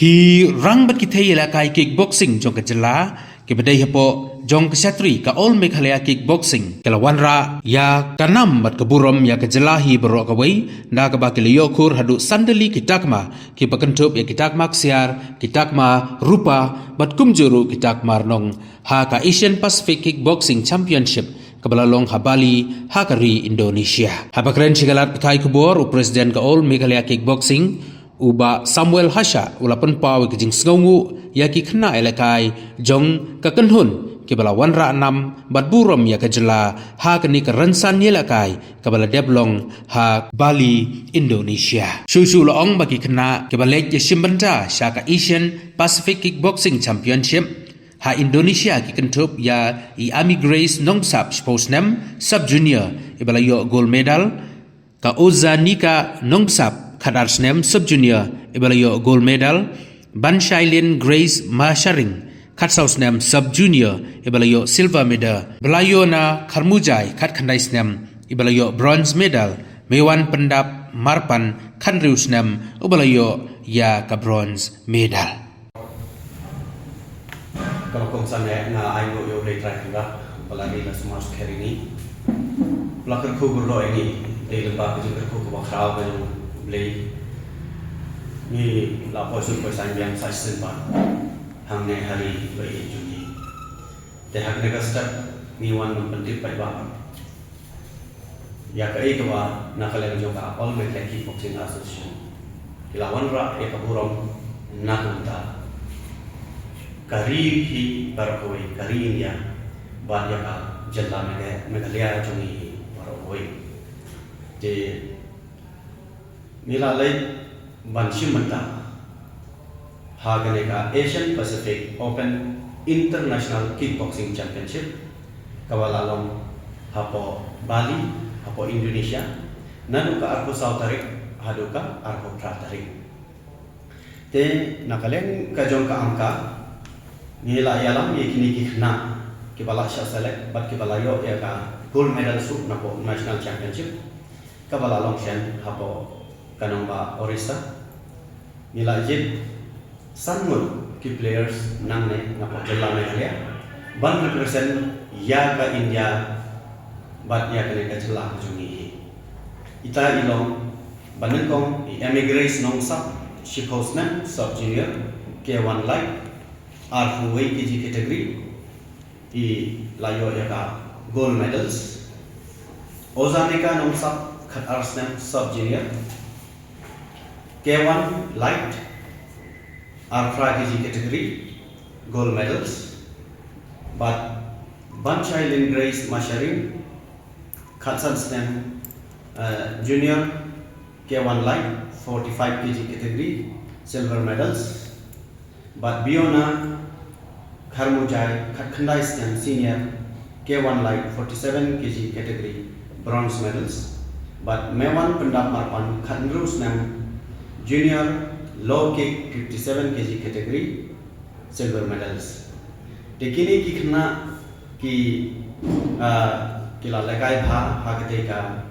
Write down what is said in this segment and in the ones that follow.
ki rang bat ki thei la kai kickboxing jong ka jala ki badai hapo jong ksatri ka all Meghalaya kickboxing kala wanra ya kanam bat ka burom ya ka jala hi baro ka wei na ka ba ki liyo khur hadu sandali ki takma ki bakantup ya ki takma ksiar ki takma rupa bat kumjuru ki takma nong ha ka Asian Pacific Kickboxing Championship Kabalalong Habali Hakari Indonesia habakren chigalat kai kubor u president ka all Meghalaya Kickboxing uba Samuel Hasha ulapan pawi kejing sengongu ya ki khna elekai jong ka kanhun ki bala wanra nam bat burom ya ka jela ha kani ka ransan yelakai ka bala deblong ha Bali Indonesia shu lo ong baki khna ki balek ye simbanta sha ka Asian Pacific Kickboxing Championship ha Indonesia ki kentup ya I Ami Grace Nongsap Sportsnam Sub Junior ibala yo gold medal ka Ozanika Nongsap Khadar Snem Sub Junior ibalayo gold medal Ban Shailin Grace Masharing Khatsau Snem Sub Junior ibalayo silver medal belayo na Kharmujai Khat Khandai Snem ibalayo bronze medal Mewan Pendap Marpan Khanriu Snem ibalayo ya ka bronze medal kalau kong sana na ayo yo re try juga apalagi la semua sekali ini pelakar ku berlo ini dari lembah ke juga ku bakrau ke beli ni lapor super yang saya sempat hamne hari beri Juni deh hak negara start ni wan penting pada ya kai ke wa nak kalian juga all Meghalaya Kickboxing Association ilawan ra e kaburom nak unta kari hi barakoi kari India banyak ka jalla Meghalaya Juni barakoi je nila lai banshi manta hagane ka Asian Pacific Open International Kickboxing Championship kawalalong hapo Bali hapo Indonesia nanu ka arko South tarik hadu ka arko pra tarik te nakalen ka jong ka angka nila yalam ye kini ki khna ki bala sha select bat ki bala yo ya ka gold medal su napo national championship kawalalong shen hapo Kanamba Orissa nila jid sanmul ki players nangne napo jalla Meghalaya ban represent ya ka India bat ya ka ka jalla jungi ita ilong banengkong Ami Grace Nongsap Shikosnan Sub Junior K1 Light R2 kg category I layo ya ka gold medals Ozanika Nongsap Khatar Snem Sub Junior K1 Light R5 kg category gold medals but Ban Shailin Grace Masharing Khatsal Snem Junior K1 Light 45 kg category silver medals but Biona Kharmujai Khandai Snem Senior K1 Light 47 kg category bronze medals but Mewan Pendap Marpan Khanriu Snem Junior low kick 57 kg category silver medals. Dekini ki khna ki kila lagai bha hagate ka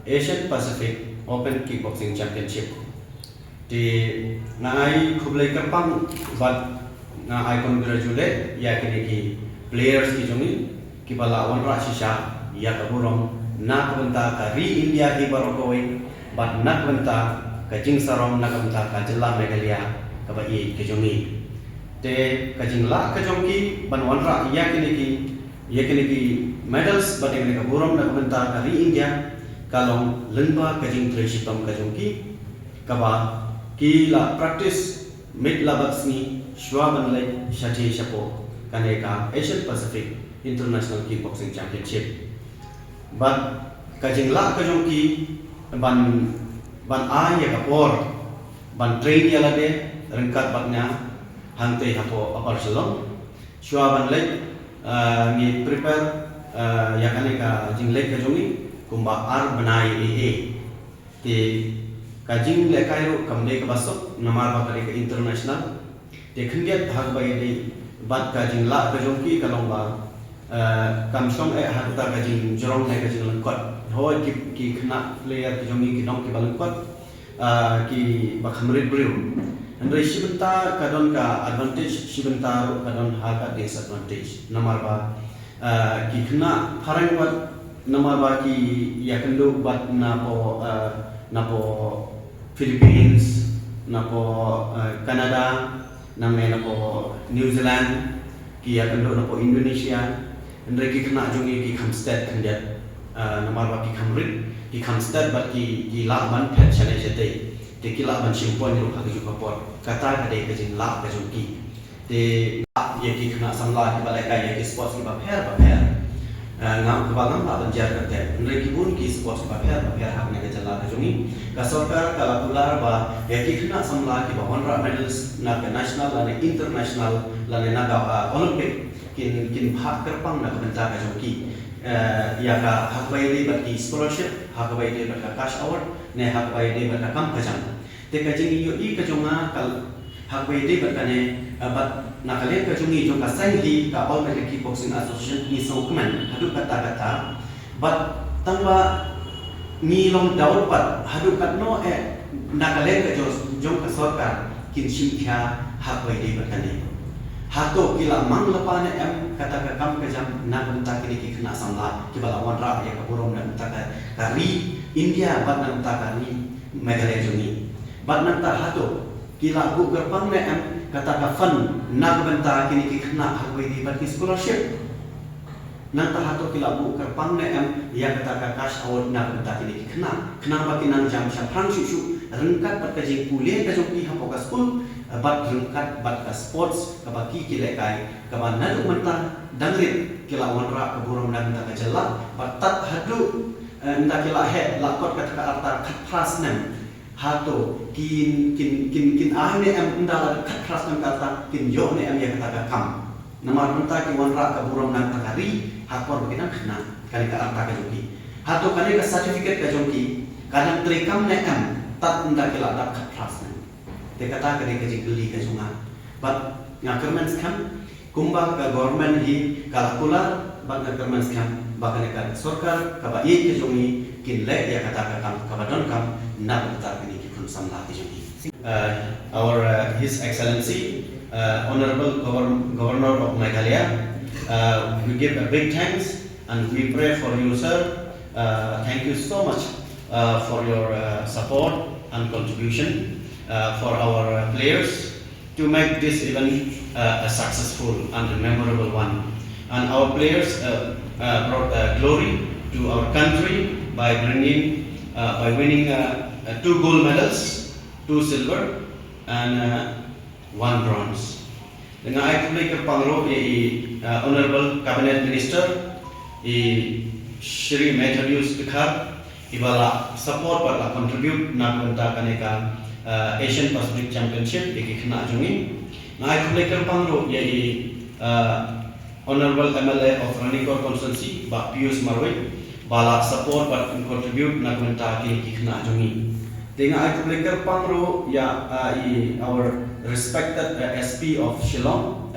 Asian Pacific Open Kickboxing Championship. Di ngai khublai kapang bat ngai congratulate ya kini ki players ki jongi ki bala wanra shisha ya kaburom na kabenta ka ri India ki barokoi bat nak benta kajing sarong nak benta ka jalla Meghalaya ka ba I kejongi te kajing la kajongki ban wanra ya kini ki medals bat ini ka burom nak benta ka ri India kalong lengba kajing treshipam kajongki ka ba ki la practice mid labats ni shwa banlai shati shapo kane ka Asian Pacific International Kickboxing Championship but kajing la kajongki ban ay ya kapor ban train ya lade rengkat batnya hante hapo apar selong shwa ban lek ni prepare ya kane ka jinglek kajongi kumba ar banai ee ti kajing lekai ro kamde ka basok namar ba kare ka international te khindiat bhag ba ye bat kajing la kajongki kalong ba kamsong hakta kajing jorong hai kajing lengkot ho ki khna player ki jongi ki dong ki balengkot ki bakhamrit briu Andai sebentar kadon ka advantage sebentar kadon ha ka disadvantage. Nomor ba ki kena parang buat nomor ba ki ya kendo buat napo Philippines, napo Canada, napo New Zealand, ki ya kendo napo Indonesia. Andai ki kena jungi ki kamsted kandiat nomor ba ki kamrit ki kamsted ba ki laban pet challenge jete. Te kila ban simpon ni rupa keju kapor kata kade kejing lak keju ki te lak ye ki kena samla ki balai kai ye ki sports ki bapher ngam kebangam la banjar kate nre ki bun ki sports bapher hak ne ke jala keju ni ka sarkar kala pular ba ye ki kena samla ki ba honra medals na ke national la ne international la ne na ga olympic kin hak kerpang na benta keju ki ya ka hak bai li ba ki scholarship hak bai li ba ka cash award ne hak bai de ba kam kajang te kajing yo I kajunga kal hak bai de ba kane bat nakale kajungi jo ka sang hi ka all American Kickboxing Association ni sokman hadu kata bat tangba ni long daud pat hadu katno nakale ka jo ka sarkar kin simkha hak bai de ba kane hato kila mang lepa ne kata ka kam kajang na benta kini ki kena samla ki bala wan ra ya ka burom na benta ka ri India bat nam ta kani Meghalaya juni bat nam ta hato kila bu gerpang ne kata ka fun na benta kini ki kena hagwe di bat ki scholarship nam ta hato kila bu gerpang ne ya kata ka cash award na benta kini ki kena ba kinang jam sha prang shu rengkat bat ka jing pule ka jong ki hapo ka school bat rengkat bat ka sports ka ba ki lekai ka ba nadu menta dangrit kila wan ra ka burom na benta ka jala bat tat hadu nda kila he lakot kata ka arta khatras nem hato kin ahne nda la khatras nem kata kin yo ne ya kata ka kam namar punta ki wan ra ka burom nan takari hakor begina khna kali ka arta ka joki hato kali ka certificate ka joki kadang trekam ne tat nda kila da khatras nem te kata ka de ka jigli ka junga but ngakermen skam kumba ka government hi kalakula bat ngakermen skam bahkan kan sarkar kaba ye ke jongi kin le ya kata ka kam kaba don kam na bata kini ki kun samla ki jongi our his excellency honorable governor of Meghalaya we give a big thanks and we pray for you sir thank you so much for your support and contribution for our players to make this event a successful and a memorable one and our players brought glory to our country by winning 2 gold medals, 2 silver, and 1 bronze. Dengan I public pangro honorable cabinet minister Shri Methodius Pikhar ibala support pada contribute nak benda kaneka Asian Pacific Championship ikikna jungi. Dengan I public pangro Honorable MLA of Ranikor Constituency, Bak Pius Marwai, bala support but contribute nak benta ki kena jungi. Dengan I publiker pangro our respected SP of Shillong,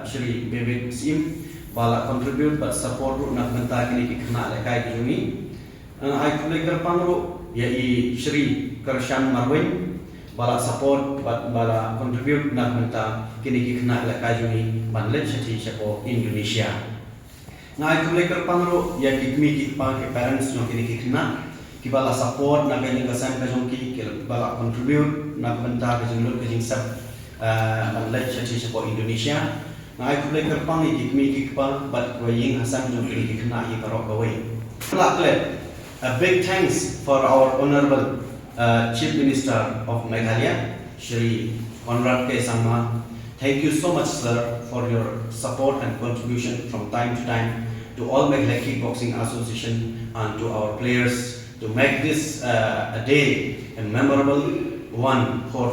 Shri Bebek Sim, bala contribute but support nak benta ki kena lekai jungi. I publiker pangro Shri Kershan Marwai, bala support but bala contribute nak benta kini kena lekai jungi banlet chati chapo Indonesia. Ngai kumleker pangro ya kikmi kikpa ke parents jong kini kena ki bala support nak kini kasam ka jong ki bala contribute nak benta ka jong lut ka jing sab banlet chati chapo Indonesia. Ngai kumleker pangi kikmi kikpa but waying hasam jong kini kena hi parok away. A big thanks for our honorable Chief Minister of Meghalaya, Shri Conrad K. Sangma. Thank you so much, sir, for your support and contribution from time to time to all Meghalaya Kickboxing Association and to our players to make this a day a memorable one for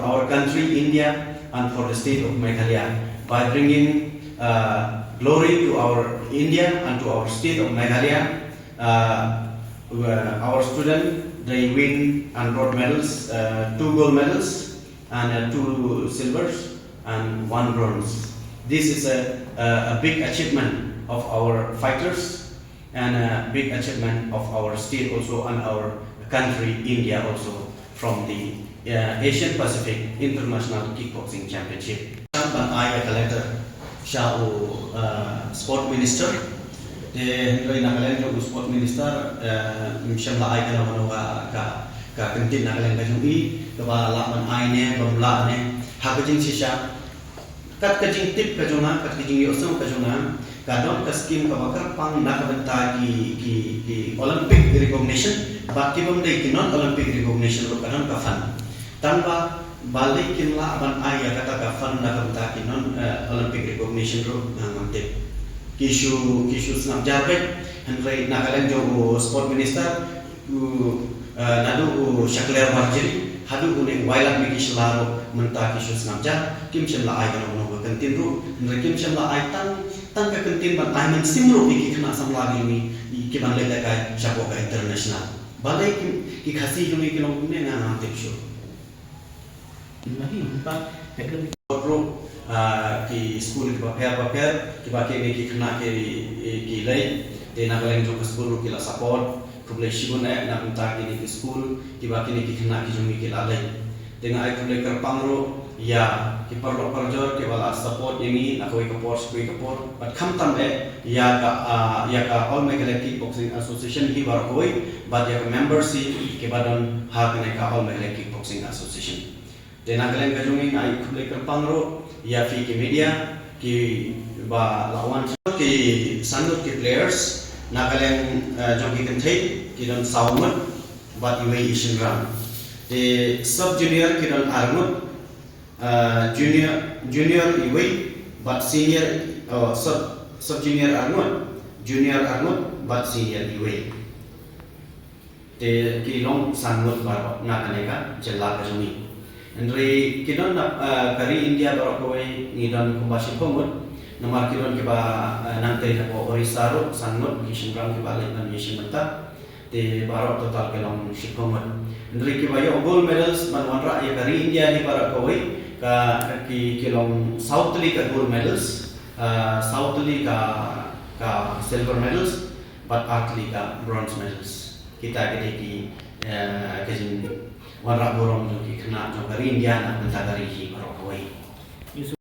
our country, India, and for the state of Meghalaya by bringing glory to our India and to our state of Meghalaya. Our students, they win and brought medals, 2 gold medals and 2 silvers and 1 bronze. This is a big achievement of our fighters and a big achievement of our state also and our country, India also, from the Asian Pacific International Kickboxing Championship. Ban ai collector sha sport minister de roi Nagaland ro sport minister misham la ai kana mano ka kentin Nagaland ka jui ka ba la ban ai ne bamla ne ha ka jing sisha kat ka jing tip ka jona kat ka jing yosam ka jona ka don ka scheme ka bakar pang na ka banta ki Olympic recognition ba ki bam de ki non Olympic recognition ro kanan ka fan tanpa balik kimla ban ayah kata ka fan na banta ki non Olympic recognition ro ngamte kishu snap jarbet Henry Nagaland jo sport minister nadu shakler marjiri hadu une wailat mi kishlaro menta kishu snap jar kim shemla ai kana no kantin ru Henry kim shemla ai tan ka kantin ban ai man simro ki khna samla ni ki ban le ka shako ka international balik ki khasi jumi ki long ne na ngamte shu Lagi empat academic Pro ki school ki paper ki ba ke ki khna ki lai te Nagaland jo school ki la support kublai shibun na minta ki school ki ba ki khna ki jumi ki la lai dengan ai kublai kar pangro ya ki parlo parjor ki wala support ini na koi kapor but kham tam ya ka all Meghalaya Kickboxing Association hi bar koi but ya ka membership ki badon ha ka all Meghalaya Kickboxing Association de Nagaland ka jumi ai kublai kar pangro ya fi ki media ki ba lawan ki sanut ki players Nagaland jong ki kenthai ki don saumut but iwei ishin ram de sub junior ki don armut junior iwei but senior sub junior armut junior armut but senior iwei de ki long sanut bar Nagaland ka jella ka jumi Andre kidon kari India barok koi ngidon kumbasi komut nomor kidon kiba nanti ko Orissa ro sanmut kishingram kiba lekan yeshin mata te barok total kelong shikomut Andre kiba yo gold medals manwanra ya kari India ni barok koi ka ki kilong southly ka gold medals southly ka silver medals but partly ka bronze medals kita ki kajin warna borong jo ki khna jo kari India na banta kari hi barok koi